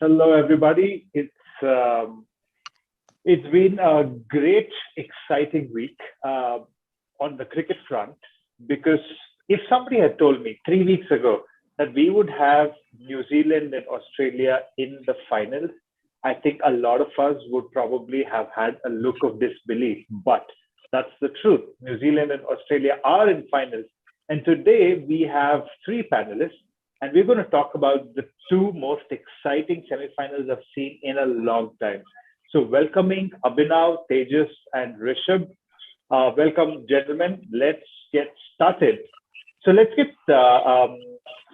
Hello, everybody. It's been a great, exciting week on the cricket front because if somebody had told me 3 weeks ago that we would have New Zealand and Australia in the finals, I think a lot of us would probably have had a look of disbelief. But that's the truth. New Zealand and Australia are in finals. And today we have three panelists, and we're going to talk about the two most exciting semifinals I've seen in a long time. So, welcoming Abhinav, Tejas, and Rishabh. Welcome, gentlemen. Let's get started. So, let's get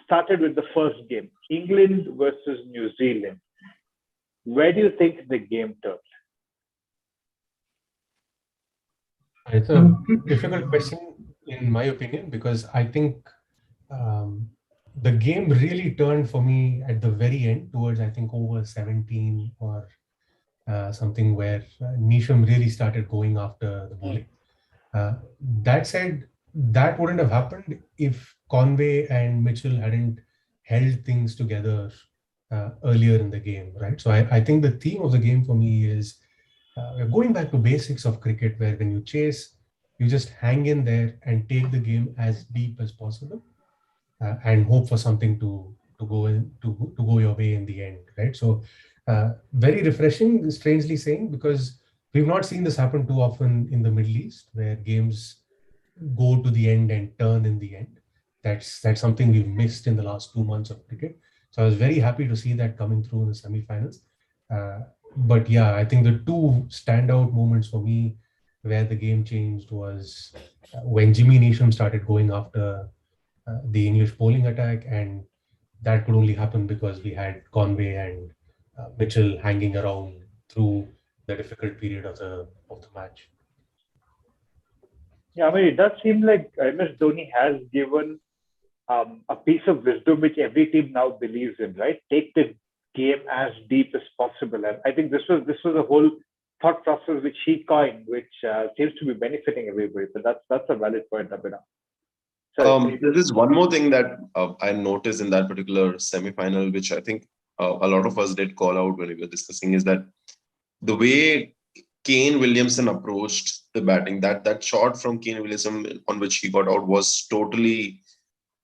started with the first game, England versus New Zealand. Where do you think the game turned? It's a difficult question, in my opinion, because I think the game really turned for me at the very end, towards I think over 17 or something, where Nisham really started going after the bowling. That said, that wouldn't have happened if Conway and Mitchell hadn't held things together earlier in the game, right? So I think the theme of the game for me is we're going back to basics of cricket, where when you chase, you just hang in there and take the game as deep as possible, and hope for something to go your way in the end, right? So very refreshing, strangely saying, because we've not seen this happen too often in the Middle East, where games go to the end and turn in the end. That's something we've missed in the last 2 months of cricket. So I was very happy to see that coming through in the semi-finals. But yeah, I think the two standout moments for me where the game changed was when Jimmy Neesham started going after the English bowling attack, and that could only happen because we had Conway and Mitchell hanging around through the difficult period of the match. Yeah, I mean, it does seem like MS Dhoni has given a piece of wisdom which every team now believes in, right? Take the game as deep as possible, and I think this was a whole thought process which he coined, which seems to be benefiting everybody. But that's a valid point, Abhinav. There is one more thing that I noticed in that particular semi-final, which I think a lot of us did call out when we were discussing, is that the way Kane Williamson approached the batting, that shot from Kane Williamson on which he got out was totally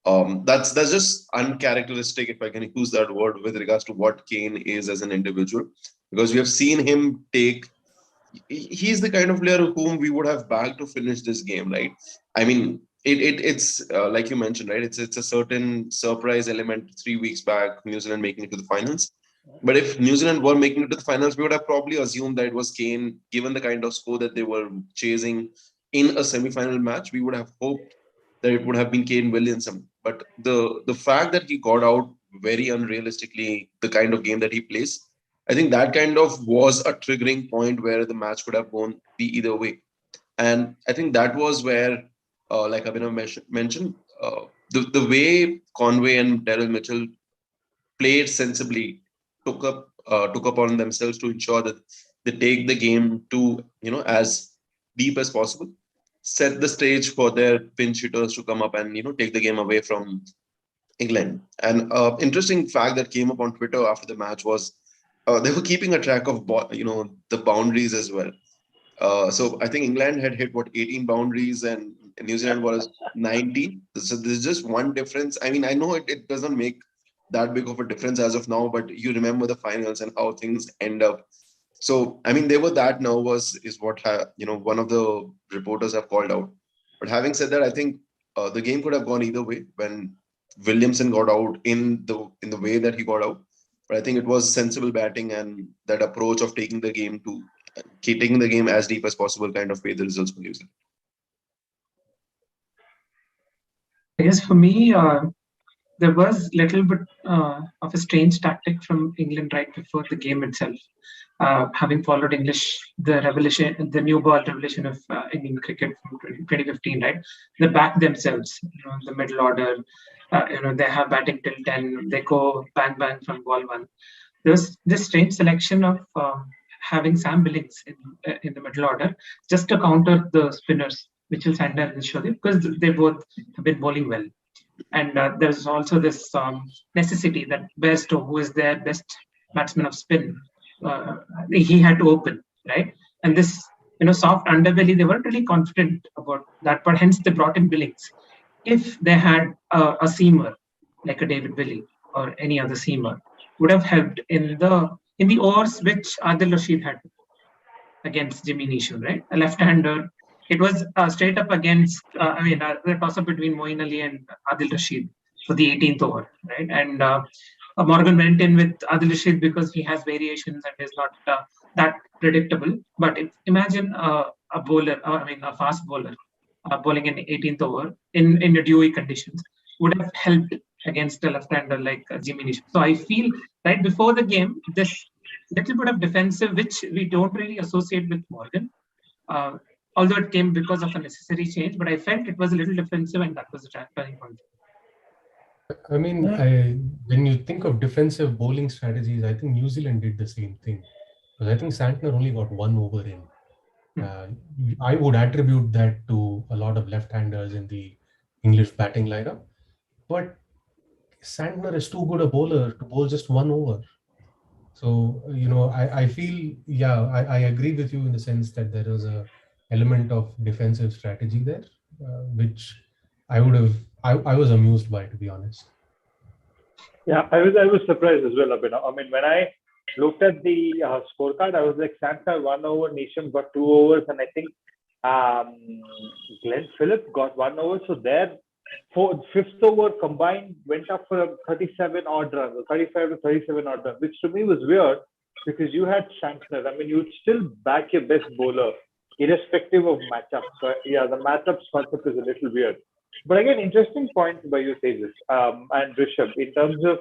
that's just uncharacteristic, if I can use that word, with regards to what Kane is as an individual, because we have seen him take. He's the kind of player whom we would have bagged to finish this game, right? I mean, it's like you mentioned, right? It's a certain surprise element. 3 weeks back, New Zealand making it to the finals. But if New Zealand were making it to the finals, we would have probably assumed that it was Kane, given the kind of score that they were chasing in a semi-final match. We would have hoped that it would have been Kane Williamson. But the fact that he got out very unrealistically, the kind of game that he plays, I think that kind of was a triggering point where the match could have gone either way. And I think that was where, like Abhinav mentioned, the way Conway and Daryl Mitchell played sensibly, took upon themselves to ensure that they take the game to as deep as possible, set the stage for their pinch hitters to come up and take the game away from England. And interesting fact that came up on Twitter after the match was they were keeping a track of the boundaries as well. So I think England had hit 18 boundaries and New Zealand was 19. So there's just one difference. I mean, I know it doesn't make that big of a difference as of now, but you remember the finals and how things end up. So I mean, they were that nervous, is what one of the reporters have called out. But having said that, I think the game could have gone either way when Williamson got out in the way that he got out. But I think it was sensible batting and that approach of taking the game as deep as possible kind of paid the results for New Zealand. I guess for me, there was a little bit of a strange tactic from England right before the game itself. Having followed the new ball revolution of Indian cricket from 2015, right? They back themselves, the middle order. They have batting till 10. They go bang bang from ball one. There's this strange selection of having Sam Billings in the middle order just to counter the spinners, Mitchell Santner and Shodhi, because they both have been bowling well. And there's also this necessity that Bairstow, who is their best batsman of spin, he had to open, right? And this, soft underbelly, they weren't really confident about that, but hence they brought in Billings. If they had a seamer like a David Willey or any other seamer, would have helped in the overs which Adil Rashid had against Jimmy Neesham, right? A left-hander. It was straight up against, the toss-up between Moeen Ali and Adil Rashid for the 18th over, right? And Morgan went in with Adil Rashid because he has variations and is not that predictable. But imagine a bowler, a fast bowler bowling in 18th over in the dewy conditions would have helped against a left-hander like Jimmy Neesham. So I feel right before the game, this little bit of defensive, which we don't really associate with Morgan, although it came because of a necessary change, but I felt it was a little defensive and that was the turning point. I mean, when you think of defensive bowling strategies, I think New Zealand did the same thing. Because I think Santner only got 1 over in. I would attribute that to a lot of left-handers in the English batting lineup. But Santner is too good a bowler to bowl just 1 over. So, I feel, I agree with you in the sense that there is a element of defensive strategy there, which I was amused by, to be honest. Yeah, I was surprised as well, Abhinav. I mean, when I looked at the scorecard, I was like, Santner 1 over, Neesham got 2 overs, and I think Glenn Phillips got 1 over. So their fifth over combined went up for a 37 odd runs, 35 to 37 odd runs, which to me was weird because you had Santner. I mean, you'd still back your best bowler irrespective of matchups. So yeah, the matchups concept is a little weird. But again, interesting point by you, Tejas and Rishabh, in terms of,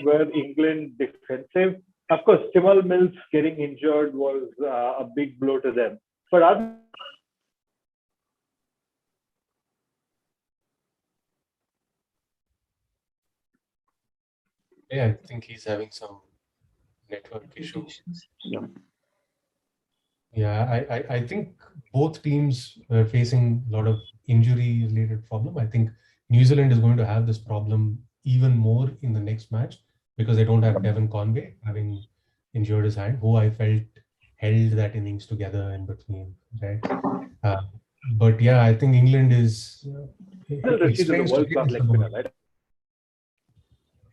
were England defensive? Of course, Timal Mills getting injured was a big blow to them. But other I think he's having some network issues. Yeah, I think both teams were facing a lot of injury-related problem. I think New Zealand is going to have this problem even more in the next match because they don't have Devon Conway having injured his hand, who I felt held that innings together in between, right? But yeah, I think England is. It's strange to say this about, right?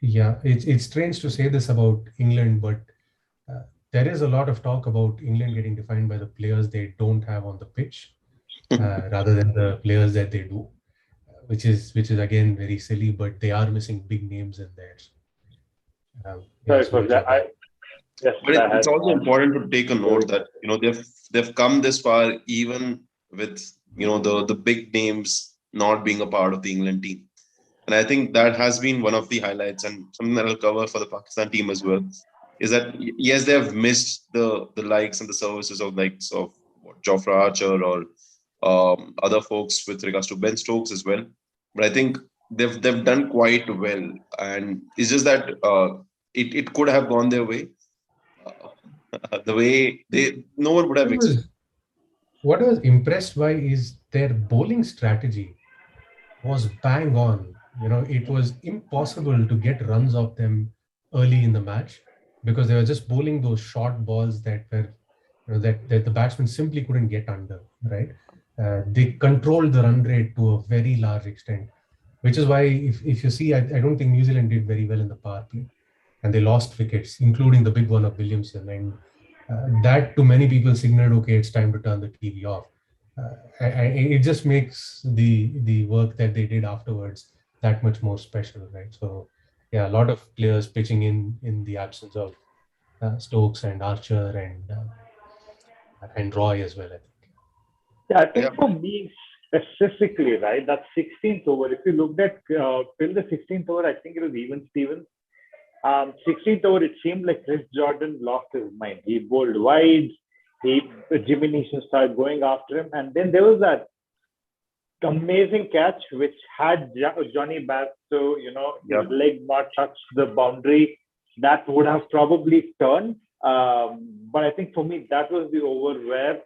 Yeah, it's strange to say this about England, but there is a lot of talk about England getting defined by the players they don't have on the pitch, rather than the players that they do, which is again very silly. But they are missing big names in there. But it's also important to take a note that they've come this far even with the big names not being a part of the England team. And I think that has been one of the highlights and something that I'll cover for the Pakistan team as well, is that yes, they have missed the likes and the services of Jofra Archer or other folks with regards to Ben Stokes as well. But I think they've done quite well, and it's just that it could have gone their way. The way no one would have expected. What I was impressed by is their bowling strategy was bang on. It was impossible to get runs off them early in the match because they were just bowling those short balls that were, that the batsmen simply couldn't get under, right? They controlled the run rate to a very large extent, which is why if you see, I don't think New Zealand did very well in the power play, and they lost wickets, including the big one of Williamson, and that to many people signaled, okay, it's time to turn the TV off. It just makes the work that they did afterwards that much more special, right? So yeah, a lot of players pitching in the absence of Stokes and Archer and Roy as well, I think. Yeah, I think for me specifically, right, that 16th over, if you looked at till the 16th over, I think it was even Stevens. 16th over, it seemed like Chris Jordan lost his mind. He bowled wide. Jimmy Neesham started going after him. And then there was that amazing catch which had Johnny Bairstow, his leg not touched the boundary. That would have probably turned. But I think for me, that was the over where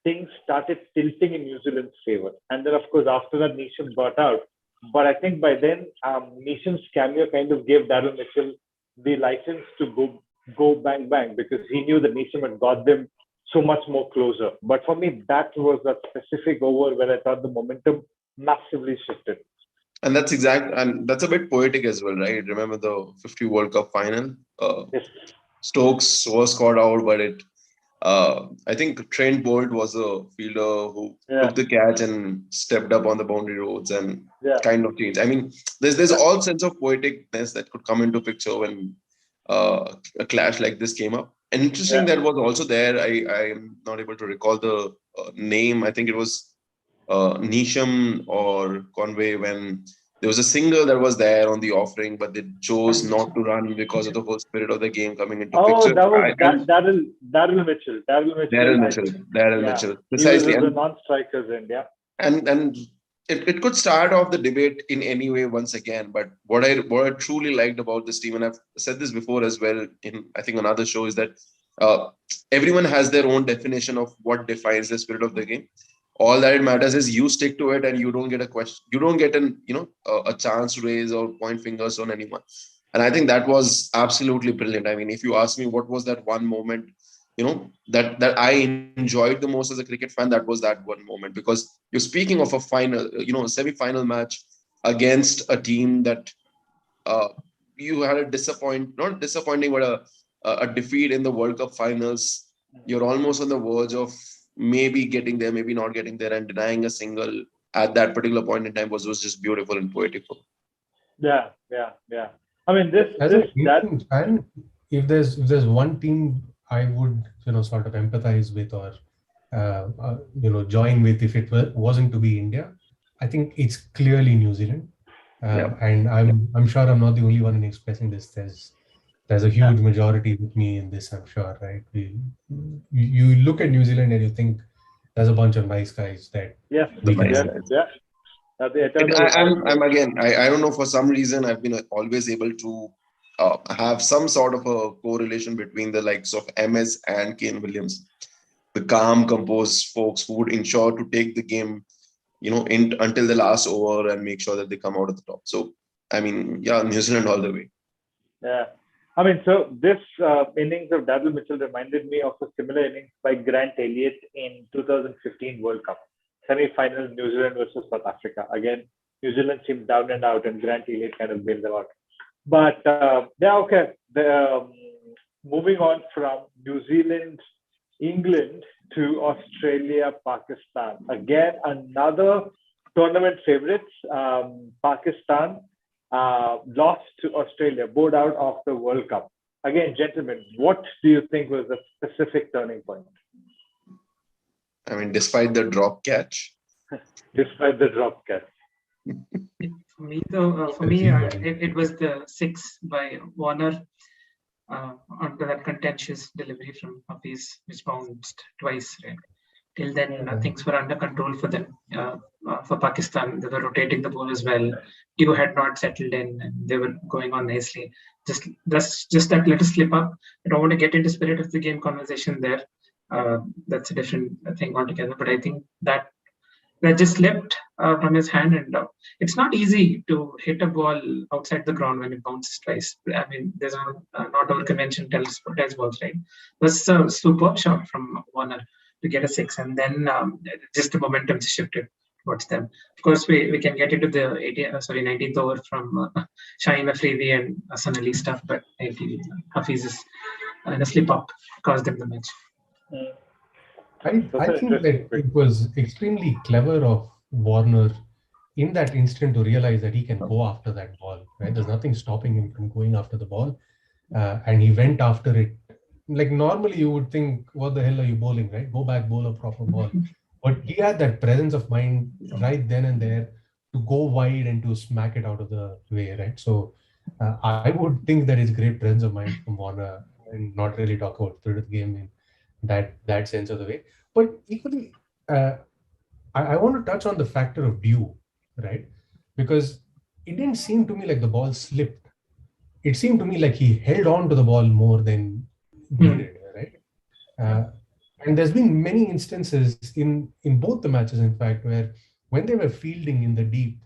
things started tilting in New Zealand's favor. And then, of course, after that, Neesham got out. But I think by then, Neesham's cameo kind of gave Daryl Mitchell the license to go bang bang, because he knew that Neesham had got them so much more closer. But for me, that was that specific over where I thought the momentum massively shifted. And that's a bit poetic as well, right? Remember the 50 World Cup final? Yes. Stokes was caught out, but I think Trent Bolt was a fielder who took the catch and stepped up on the boundary roads and kind of changed. I mean, there's all sense of poeticness that could come into picture when a clash like this came up. And interesting that was also there. I am not able to recall the name. I think it was Neesham or Conway, when there was a single that was there on the offering, but they chose not to run because of the whole spirit of the game coming into picture. That was Daryl Mitchell. Daryl Mitchell. Precisely. He was the non-strikers end, And it could start off the debate in any way once again. But what I truly liked about this team, and I've said this before as well in I think another show, is that everyone has their own definition of what defines the spirit of the game. All that it matters is you stick to it, and you don't get a question, you don't get a chance to raise or point fingers on anyone. And I think that was absolutely brilliant. I mean, if you ask me what was that one moment, that I enjoyed the most as a cricket fan, that was that one moment. Because you're speaking of a final, a semi-final match against a team that you had not disappointing, but a defeat in the World Cup finals. You're almost on the verge of maybe getting there, maybe not getting there, and denying a single at that particular point in time was just beautiful and poetical. Yeah. I mean, fan, if there's one team I would sort of empathize with or join with if it wasn't to be India, I think it's clearly New Zealand. And I'm sure I'm not the only one in expressing this. There's a huge majority with me in this, I'm sure, right? You look at New Zealand and you think there's a bunch of nice guys that I'm again, I don't know, for some reason I've been always able to have some sort of a correlation between the likes of MS and Kane Williams, the calm, composed folks who would ensure to take the game until the last over and make sure that they come out at the top. So I mean, New Zealand all the way. I mean, so this innings of Daryl Mitchell reminded me of a similar innings by Grant Elliott in 2015 World Cup semi-final, New Zealand versus South Africa. Again, New Zealand seemed down and out, and Grant Elliott kind of bailed them out. But okay. Moving on from New Zealand, England to Australia, Pakistan. Again, another tournament favorites. Pakistan lost to Australia, bowed out of the World Cup. Again, gentlemen, what do you think was the specific turning point? I mean, despite the drop catch. Despite the drop catch. For me, it was the 6 by Warner onto that contentious delivery from Hafiz, which bounced twice. Right? Till then, things were under control for them. For Pakistan, they were rotating the ball as well. Dew had not settled in, and they were going on nicely. Just that little slip up. I don't want to get into spirit of the game conversation there. That's a different thing altogether. But I think that just slipped from his hand, and it's not easy to hit a ball outside the ground when it bounces twice. I mean, there's not our convention tells balls, right? It was a superb shot from Warner to get a 6, and then just the momentum shifted towards them. Of course, we can get into the 19th over from Shaheen Afridi and Fanelists stuff, but I feel Hafiz's in a slip up caused them the match. I think that it was extremely clever of Warner in that instant to realize that he can go after that ball, right? There's nothing stopping him from going after the ball. And he went after it. Like normally you would think, what the hell are you bowling, right? Go back, bowl a proper ball. But he had that presence of mind right then and there to go wide and to smack it out of the way, right? So I would think that is great presence of mind from Warner and not really talk about spirit of the game in that sense of the way. But equally, I want to touch on the factor of Dew, right? Because it didn't seem to me like the ball slipped. It seemed to me like he held on to the ball more than needed, right? And there's been many instances in both the matches, in fact, where when they were fielding in the deep,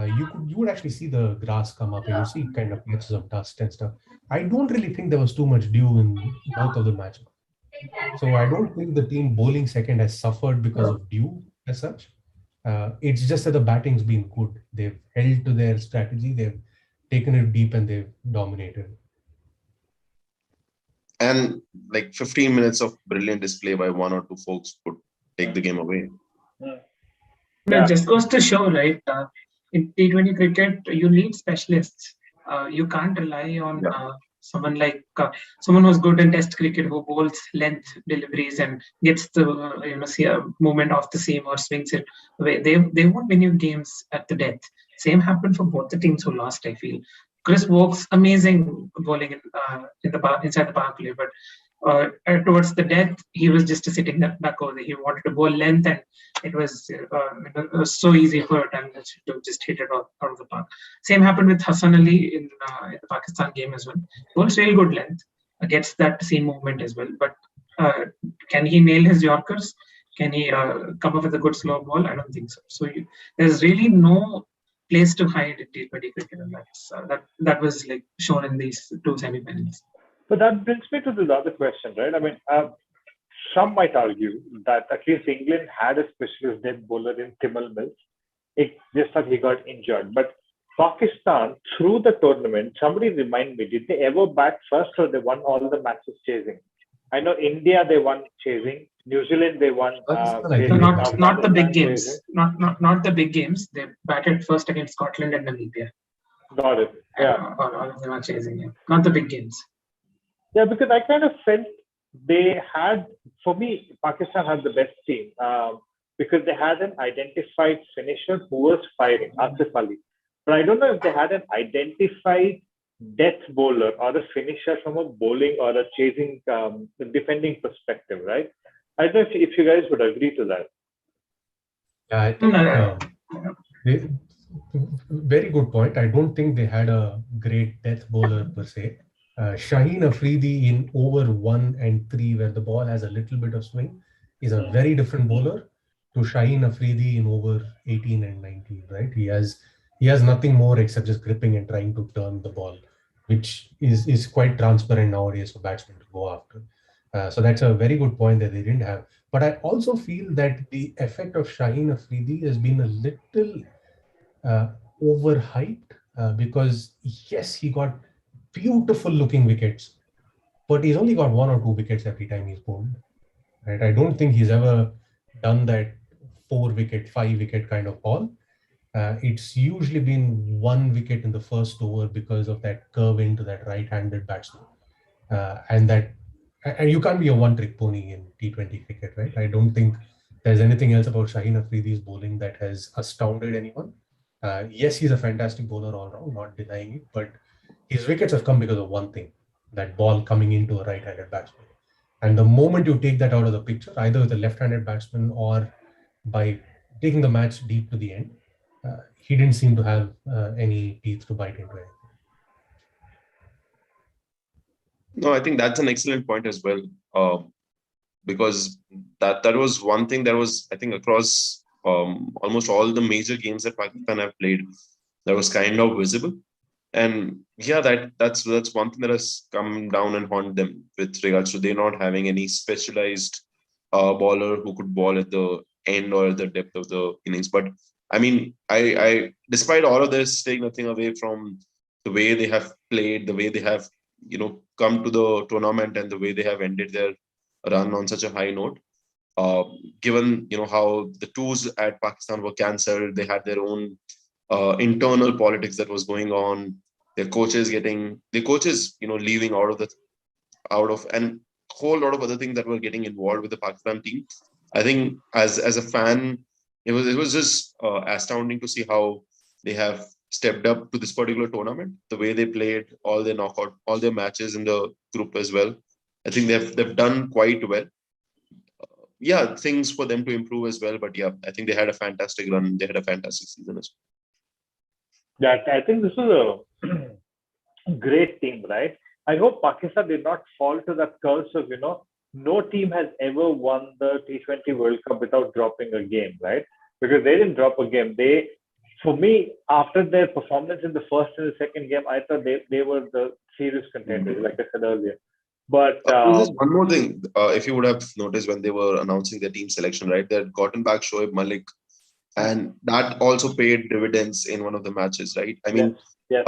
you would actually see the grass come up and you see kind of patches of dust and stuff. I don't really think there was too much dew in both of the matches. So I don't think the team bowling second has suffered because of dew as such. It's just that the batting's been good. They've held to their strategy. They've taken it deep and they've dominated. And like 15 minutes of brilliant display by one or two folks could take the game away. It just goes to show, right? In T20 cricket, you need specialists. You can't rely on someone like someone who's good in Test cricket who bowls length deliveries and gets the movement off the seam or swings it away. They won't win you games at the death. Same happened for both the teams who lost. I feel Chris Woakes amazing bowling in the inside the power play, but towards the death, he was just sitting back over there. He wanted to bowl length, and it was so easy for Tanvir to just hit it out of the park. Same happened with Hassan Ali in the Pakistan game as well. Bowls really good length, gets that seam movement as well. But can he nail his Yorkers? Can he come up with a good slow ball? I don't think so. So there's really no place to hide in T20 cricket, and that was like shown in these two semi-finals. But that brings me to the other question, right? I mean, some might argue that at least England had a specialist death bowler in Timil Mills. It just that he got injured. But Pakistan, through the tournament, somebody remind me, did they ever bat first or they won all the matches chasing? I know India, they won chasing. New Zealand, they won. Not the big games. Not the big games. They batted first against Scotland and Namibia. Got it. Yeah. All of them are chasing. Yeah. Not the big games. Yeah, because I kind of felt they had, for me, Pakistan had the best team because they had an identified finisher who was firing, Asif Ali. But I don't know if they had an identified death bowler or a finisher from a bowling or a chasing defending perspective, right? I don't know if you guys would agree to that. Yeah, I think very good point. I don't think they had a great death bowler per se. Shaheen Afridi in over 1 and 3, where the ball has a little bit of swing, is a very different bowler to Shaheen Afridi in over 18 and 19, right? He has nothing more except just gripping and trying to turn the ball, which is quite transparent nowadays for batsmen to go after. So that's a very good point that they didn't have. But I also feel that the effect of Shaheen Afridi has been a little overhyped because yes, he got beautiful looking wickets, but he's only got 1 or 2 wickets every time he's bowled. Right? I don't think he's ever done that 4 wicket, 5 wicket kind of ball. It's usually been 1 wicket in the first over because of that curve into that right-handed batsman. And you can't be a one-trick pony in T20 cricket, right? I don't think there's anything else about Shaheen Afridi's bowling that has astounded anyone. Yes, he's a fantastic bowler all round, not denying it, but his wickets have come because of one thing, that ball coming into a right-handed batsman. And the moment you take that out of the picture, either with a left-handed batsman or by taking the match deep to the end, he didn't seem to have any teeth to bite into anything. No, I think that's an excellent point as well, because that was one thing that was, I think, across almost all the major games that Pakistan have played, that was kind of visible. And yeah, that's one thing that has come down and haunt them with regards to they not having any specialized bowler who could bowl at the end or at the depth of the innings. But I mean, I despite all of this, take nothing away from the way they have played, the way they have come to the tournament, and the way they have ended their run on such a high note. Given how the tours at Pakistan were cancelled, they had their own internal politics that was going on. Their coaches leaving out of and a whole lot of other things that were getting involved with the Pakistan team. I think as a fan, it was just astounding to see how they have stepped up to this particular tournament. The way they played all their matches in the group as well. I think they've done quite well. Things for them to improve as well. But yeah, I think they had a fantastic run. They had a fantastic season as well. Yeah, I think this is a great team, right? I hope Pakistan did not fall to that curse of, no team has ever won the T20 World Cup without dropping a game, right? Because they didn't drop a game. They for me, after their performance in the first and the second game, I thought they were the serious contenders, like I said earlier. But There's one more thing. If you would have noticed when they were announcing their team selection, right? They had gotten back Shoaib Malik, and that also paid dividends in one of the matches, right? I mean, yes.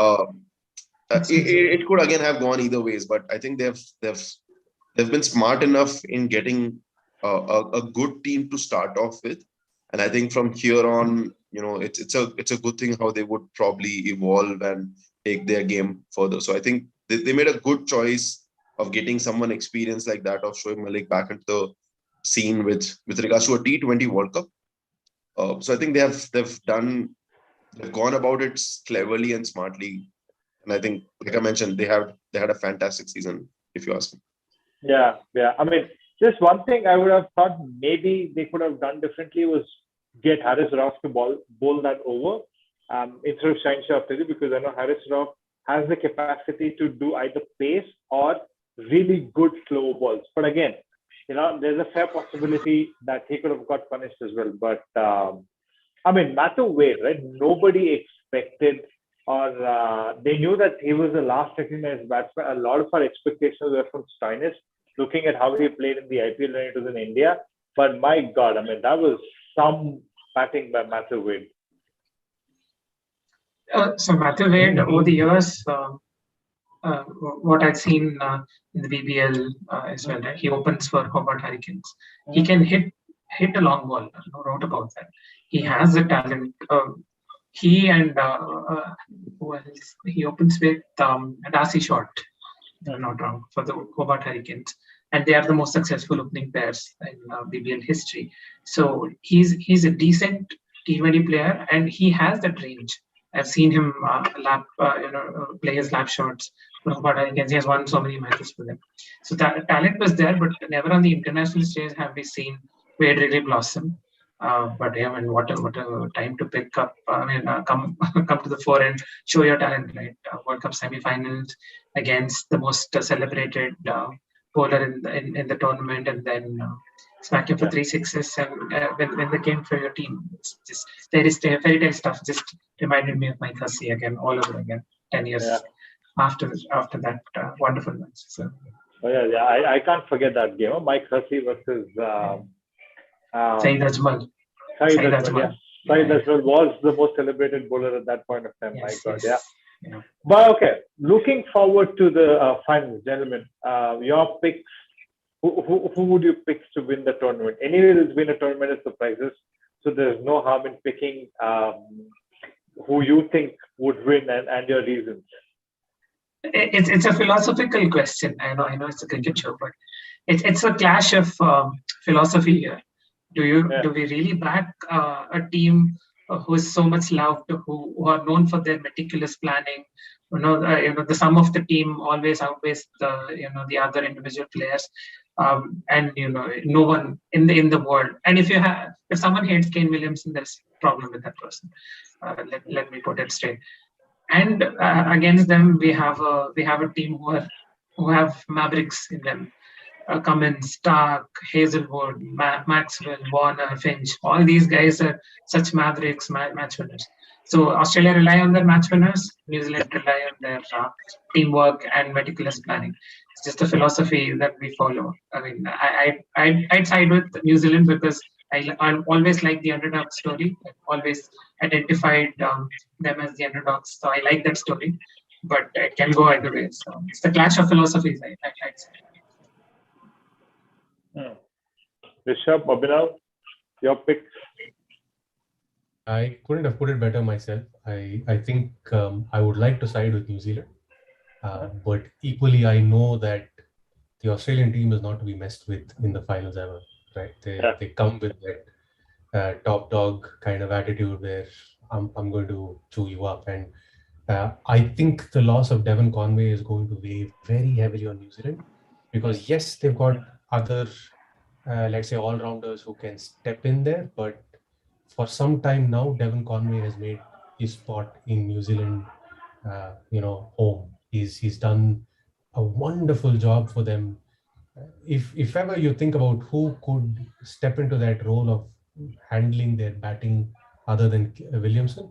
It could again have gone either ways, but I think they've been smart enough in getting a good team to start off with, and I think from here on, it's a good thing how they would probably evolve and take their game further. So I think they made a good choice of getting someone experienced like that of Shoaib Malik back into the scene with regards to a T20 World Cup. So I think they've gone about it cleverly and smartly, and I think, like I mentioned, they had a fantastic season, if you ask me. Yeah. I mean, just one thing I would have thought maybe they could have done differently was get Haris Rauf to bowl that over instead of Shaheen Afridi, because I know Haris Rauf has the capacity to do either pace or really good slow balls. But again, there's a fair possibility that he could have got punished as well. But I mean, Matthew Wade, right? Nobody expected, or they knew that he was the last recognized batsman. A lot of our expectations were from Stoinis, looking at how he played in the IPL when it was in India. But my God, I mean, that was some batting by Matthew Wade. So Matthew Wade, over the years, what I've seen in the BBL as well, right? He opens for Hobart Hurricanes. He can hit a long ball, no doubt about that. He has the talent. He and who else? He opens with Darcy Short, if I'm not wrong, for the Hobart Hurricanes, and they are the most successful opening pairs in BBL history. So he's a decent T20 player, and he has that range. I've seen him play his lap shots for Hobart Hurricanes. He has won so many matches for them. So that talent was there, but never on the international stage have we seen Wade really blossom. But yeah, I mean, what a time to pick up. Come to the fore and show your talent, right? World Cup semi-finals against the most celebrated bowler in the tournament, and then smack him for 3 sixes and win the game for your team. It's just fairy tale stuff. Just reminded me of Mike Hussey again, all over again. 10 years after that wonderful match. So. Oh yeah. I can't forget that game. Mike Hussey versus. Saeed Ajmal. Saeed Ajmal was the most celebrated bowler at that point of time. Yes, my God, yes. yeah. But okay, looking forward to the finals, gentlemen. Your picks. Who would you pick to win the tournament? Anyway, there's been a tournament of surprises, so there's no harm in picking who you think would win and your reasons. It's a philosophical question. I know it's a cricket show, but it's a clash of philosophy here. Do we really back a team who is so much loved, who are known for their meticulous planning? The sum of the team always outweighs the other individual players, and no one in the world. And if someone hates Kane Williamson, there's a problem with that person. Let me put it straight. And against them, we have a team who have mavericks in them. Cummins, Stark, Hazelwood, Maxwell, Warner, Finch. All these guys are such mavericks, match winners. So Australia rely on their match winners. New Zealand rely on their teamwork and meticulous planning. It's just a philosophy that we follow. I mean, I'd side with New Zealand because I always like the underdog story. I've always identified them as the underdogs. So I like that story. But it can go either way. So it's the clash of philosophies, I'd say. Rishabh, Abhinav, your picks? I couldn't have put it better myself. I think I would like to side with New Zealand. But equally, I know that the Australian team is not to be messed with in the finals ever, right? They come with that top dog kind of attitude where I'm going to chew you up. And I think the loss of Devon Conway is going to weigh very heavily on New Zealand because, yes, they've got other, let's say, all-rounders who can step in there. But for some time now, Devon Conway has made his spot in New Zealand, home. He's done a wonderful job for them. If ever you think about who could step into that role of handling their batting other than Williamson,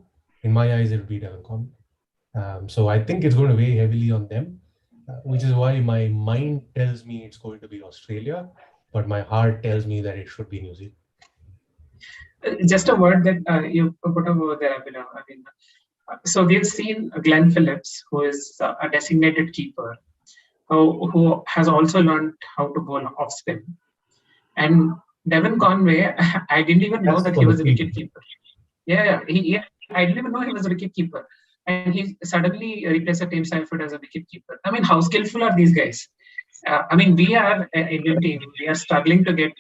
in my eyes, it would be Devon Conway. So I think it's going to weigh heavily on them, which is why my mind tells me it's going to be Australia, but my heart tells me that it should be New Zealand. Just a word that you put over there, Abhinav. I mean, so we've seen Glenn Phillips, who is a designated keeper, who has also learned how to bowl off spin. And Devon Conway, I didn't even know that he was a wicket keeper. I didn't even know he was a wicket keeper. And he suddenly replaced Tim Seifert as a wicket keeper. I mean, how skillful are these guys? I mean, we are an Indian team. We are struggling to get,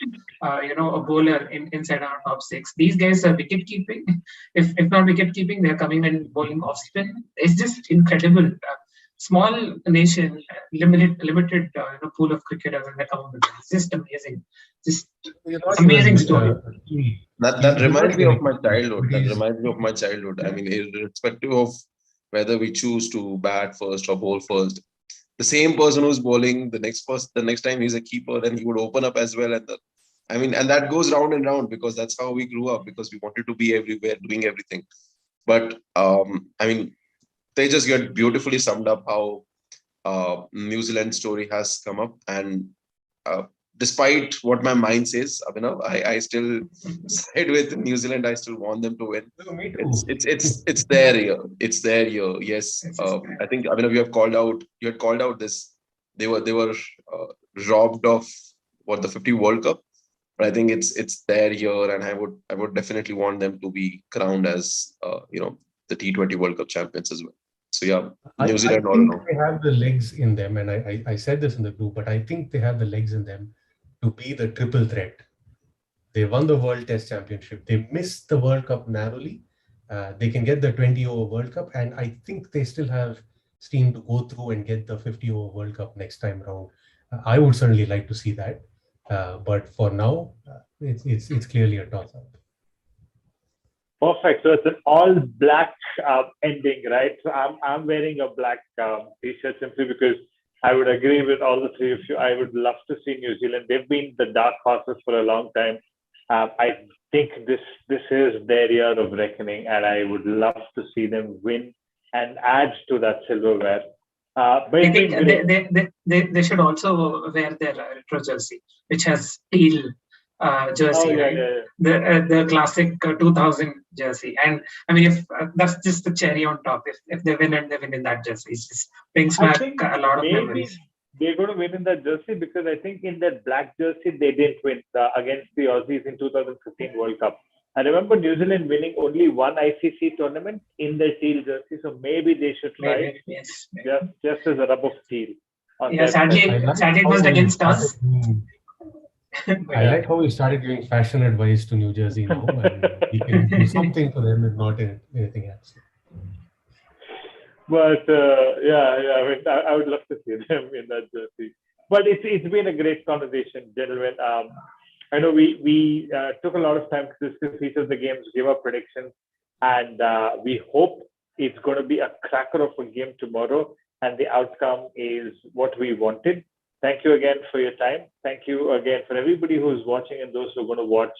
a bowler inside our top six. These guys are wicket keeping. If not wicket keeping, they're coming and bowling off spin. It's just incredible. Small nation, limited pool of cricketers, and they're coming with it. It's just amazing. Just amazing story. That reminds me of my childhood. I mean, irrespective of whether we choose to bat first or bowl first, the same person who's bowling, the next time he's a keeper, then he would open up as well. And that goes round and round, because that's how we grew up, because we wanted to be everywhere, doing everything. But Tejas, you had beautifully summed up how New Zealand story has come up, and despite what my mind says, Abhinav, I still side with New Zealand. I still want them to win. No, me too. It's their year. It's their year. Yes, I think Abhinav, you had called out this. They were robbed of the 50 World Cup, but I think it's their year, and I would definitely want them to be crowned as the T20 World Cup champions as well. So yeah, New Zealand all along. They have the legs in them, and I said this in the group, but I think they have the legs in them to be the triple threat. They won the World Test Championship. They missed the World Cup narrowly. They can get the 20-over World Cup, and I think they still have steam to go through and get the 50-over World Cup next time round. I would certainly like to see that, but for now, it's clearly a toss-up. Perfect. So it's an all-black ending, right? So I'm wearing a black t-shirt simply because I would agree with all the three of you. I would love to see New Zealand. They've been the dark horses for a long time. I think this is their year of reckoning, and I would love to see them win and add to that silverware. But I think they should also wear their retro jersey, which has teal jersey, right? The classic 2000 jersey. And I mean, if that's just the cherry on top. If they win and they win in that jersey, it just brings back a lot of memories. They're going to win in that jersey, because I think in that black jersey they didn't win against the Aussies in 2015 World Cup. I remember New Zealand winning only one ICC tournament in their teal jersey, so maybe they should try just as a rub of teal. Sadly it was against us. I like how we started giving fashion advice to New Jersey now, and we can do something for them, if not anything else. But I would love to see them in that jersey. But it's been a great conversation, gentlemen. I know we took a lot of time to discuss each of the games, give our predictions, and we hope it's going to be a cracker of a game tomorrow, and the outcome is what we wanted. Thank you again for your time. Thank you again for everybody who's watching and those who are going to watch